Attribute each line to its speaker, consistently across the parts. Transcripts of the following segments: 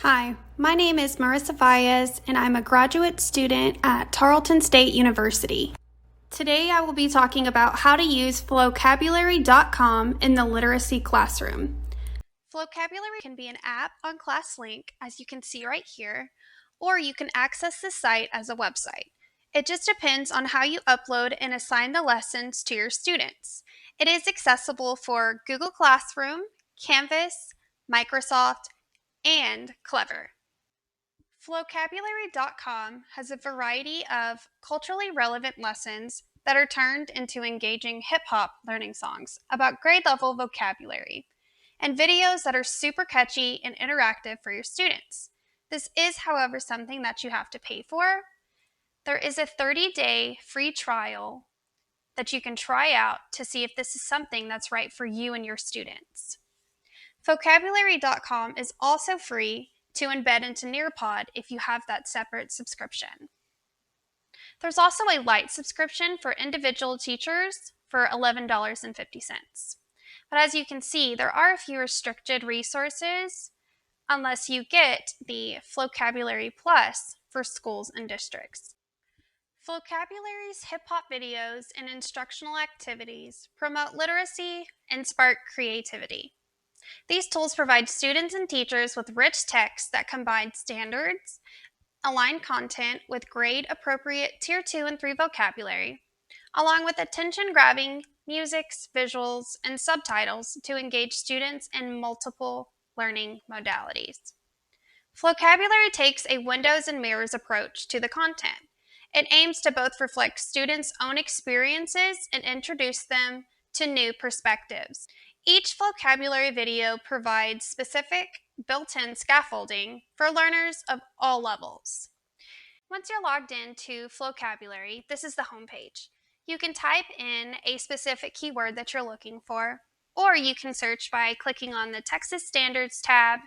Speaker 1: Hi, my name is Marissa Valles, and I'm a graduate student at Tarleton State University. Today I will be talking about how to use Vocabulary.com in the literacy classroom. Vocabulary can be an app on ClassLink, as you can see right here, or you can access the site as a website. It just depends on how you upload and assign the lessons to your students. It is accessible for Google Classroom, Canvas, Microsoft, and Clever. Vocabulary.com has a variety of culturally relevant lessons that are turned into engaging hip-hop learning songs about grade-level vocabulary, and videos that are super catchy and interactive for your students. This is, however, something that you have to pay for. There is a 30-day free trial that you can try out to see if this is something that's right for you and your students. Vocabulary.com is also free to embed into Nearpod if you have that separate subscription. There's also a light subscription for individual teachers for $11.50. But as you can see, there are a few restricted resources unless you get the Vocabulary Plus for schools and districts. Vocabulary's hip-hop videos and instructional activities promote literacy and spark creativity. These tools provide students and teachers with rich text that combine standards, aligned content with grade-appropriate Tier 2 and 3 vocabulary, along with attention-grabbing musics, visuals, and subtitles to engage students in multiple learning modalities. Vocabulary takes a windows and mirrors approach to the content. It aims to both reflect students' own experiences and introduce them to new perspectives. Each vocabulary video provides specific built-in scaffolding for learners of all levels. Once you're logged into Vocabulary, this is the homepage. You can type in a specific keyword that you're looking for, or you can search by clicking on the Texas Standards tab,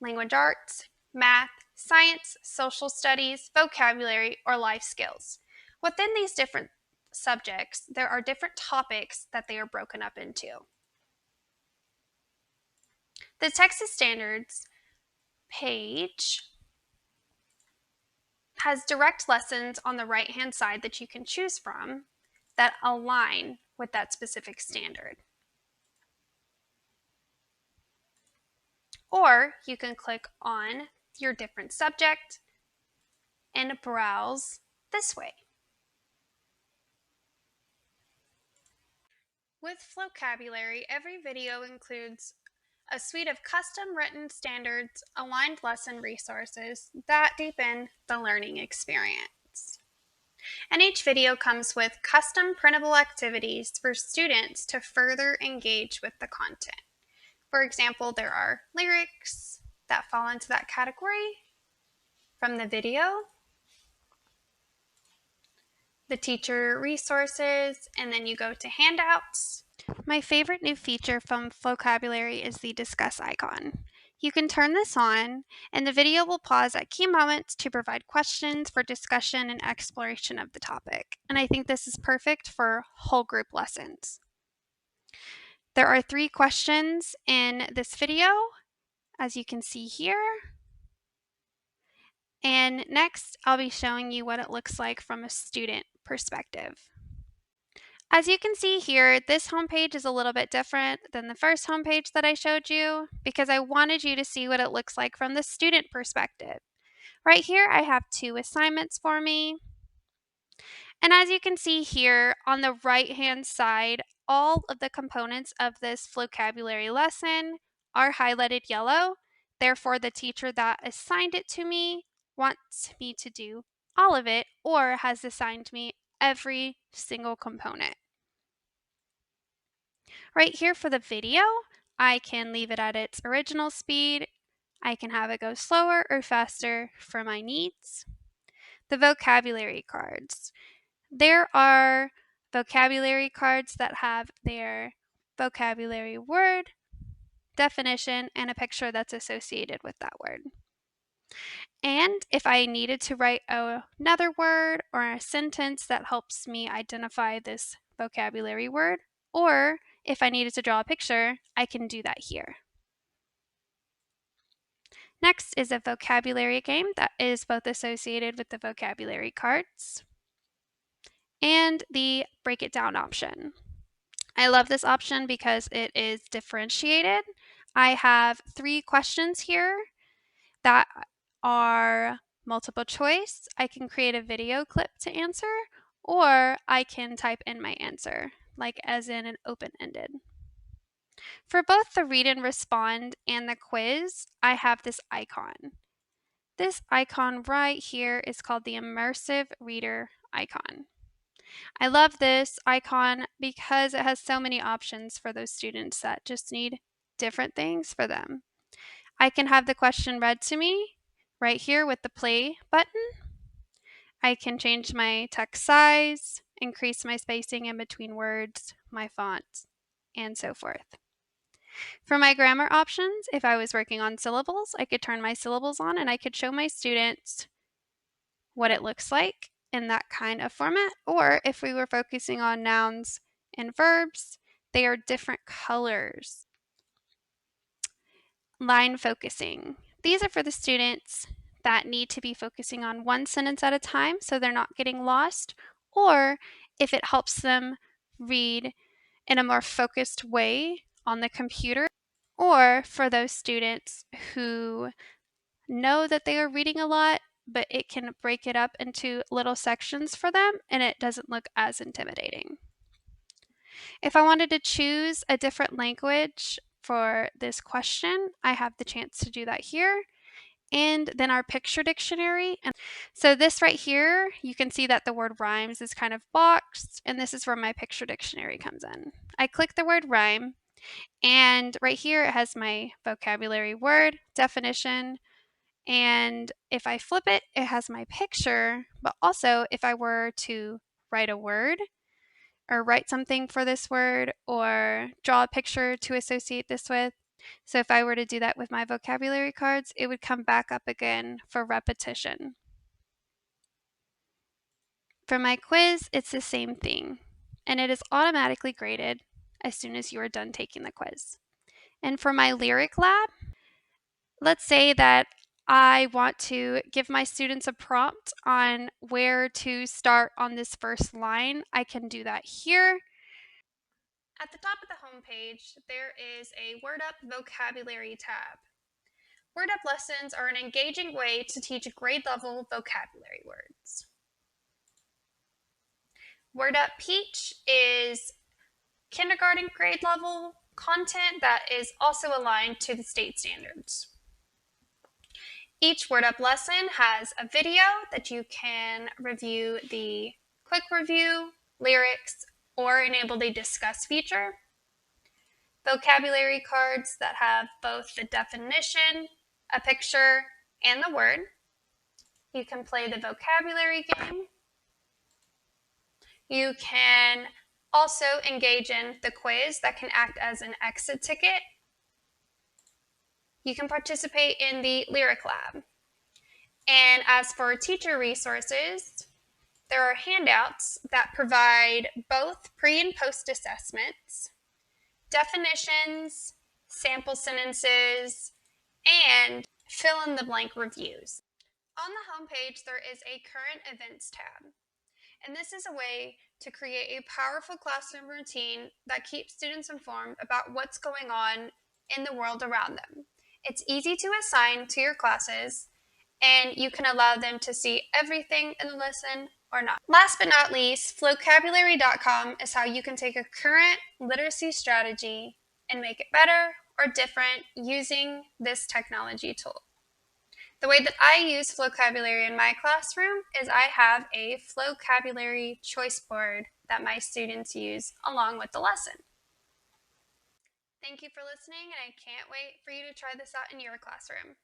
Speaker 1: Language Arts, Math, Science, Social Studies, Vocabulary, or Life Skills. Within these different subjects, there are different topics that they are broken up into. The Texas Standards page has direct lessons on the right-hand side that you can choose from that align with that specific standard. Or you can click on your different subject and browse this way. With Vocabulary, every video includes a suite of custom-written standards, aligned lesson resources that deepen the learning experience. And each video comes with custom printable activities for students to further engage with the content. For example, there are lyrics that fall into that category from the video, the teacher resources, and then you go to handouts. My favorite new feature from Vocabulary is the discuss icon. You can turn this on, and the video will pause at key moments to provide questions for discussion and exploration of the topic. And I think this is perfect for whole group lessons. There are 3 questions in this video, as you can see here. And next, I'll be showing you what it looks like from a student perspective. As you can see here, this homepage is a little bit different than the first homepage that I showed you because I wanted you to see what it looks like from the student perspective. Right here, I have 2 assignments for me. And as you can see here on the right-hand side, all of the components of this vocabulary lesson are highlighted yellow. Therefore, the teacher that assigned it to me wants me to do all of it or has assigned me every single component. Right here for the video, I can leave it at its original speed. I can have it go slower or faster for my needs. The vocabulary cards. There are vocabulary cards that have their vocabulary word, definition, and a picture that's associated with that word. And if I needed to write another word or a sentence that helps me identify this vocabulary word, or if I needed to draw a picture, I can do that here. Next is a vocabulary game that is both associated with the vocabulary cards and the break it down option. I love this option because it is differentiated. I have 3 questions here that are multiple choice. I can create a video clip to answer, or I can type in my answer, like as in an open-ended. For both the read and respond and the quiz, I have this icon. This icon right here is called the immersive reader icon. I love this icon because it has so many options for those students that just need different things for them. I can have the question read to me right here with the play button. I can change my text size, increase my spacing in between words, my font, and so forth. For my grammar options, if I was working on syllables, I could turn my syllables on and I could show my students what it looks like in that kind of format. Or if we were focusing on nouns and verbs, they are different colors. Line focusing. These are for the students that need to be focusing on one sentence at a time so they're not getting lost, or if it helps them read in a more focused way on the computer, or for those students who know that they are reading a lot, but it can break it up into little sections for them and it doesn't look as intimidating. If I wanted to choose a different language for this question, I have the chance to do that here. And then our picture dictionary. And so this right here, you can see that the word rhymes is kind of boxed, and this is where my picture dictionary comes in. I click the word rhyme, and right here it has my vocabulary word definition. And if I flip it, it has my picture, but also if I were to write a word or write something for this word or draw a picture to associate this with. So if I were to do that with my vocabulary cards, it would come back up again for repetition. For my quiz, it's the same thing, and it is automatically graded as soon as you are done taking the quiz. And for my lyric lab, let's say that I want to give my students a prompt on where to start on this first line. I can do that here. At the top of the home page, there is a Word Up vocabulary tab. Word Up lessons are an engaging way to teach grade level vocabulary words. Word Up Peach is kindergarten grade level content that is also aligned to the state standards. Each Word Up lesson has a video that you can review the quick review, lyrics, or enable the discuss feature. Vocabulary cards that have both the definition, a picture, and the word. You can play the vocabulary game. You can also engage in the quiz that can act as an exit ticket. You can participate in the lyric lab. And as for teacher resources, there are handouts that provide both pre and post assessments, definitions, sample sentences, and fill in the blank reviews. On the home page, there is a current events tab. And this is a way to create a powerful classroom routine that keeps students informed about what's going on in the world around them. It's easy to assign to your classes, and you can allow them to see everything in the lesson or not. Last but not least, vocabulary.com is how you can take a current literacy strategy and make it better or different using this technology tool. The way that I use vocabulary in my classroom is I have a vocabulary choice board that my students use along with the lesson. Thank you for listening, and I can't wait for you to try this out in your classroom.